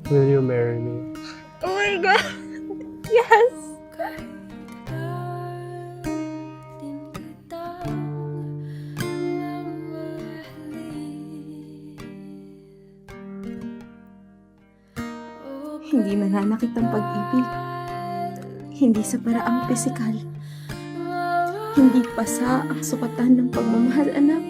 Will you marry me? Oh my God! Yes! Hindi nananakit ang pag-ibig. Hindi sa paraang pisikal. Hindi pasa ang sukatan ng pagmamahal, anak.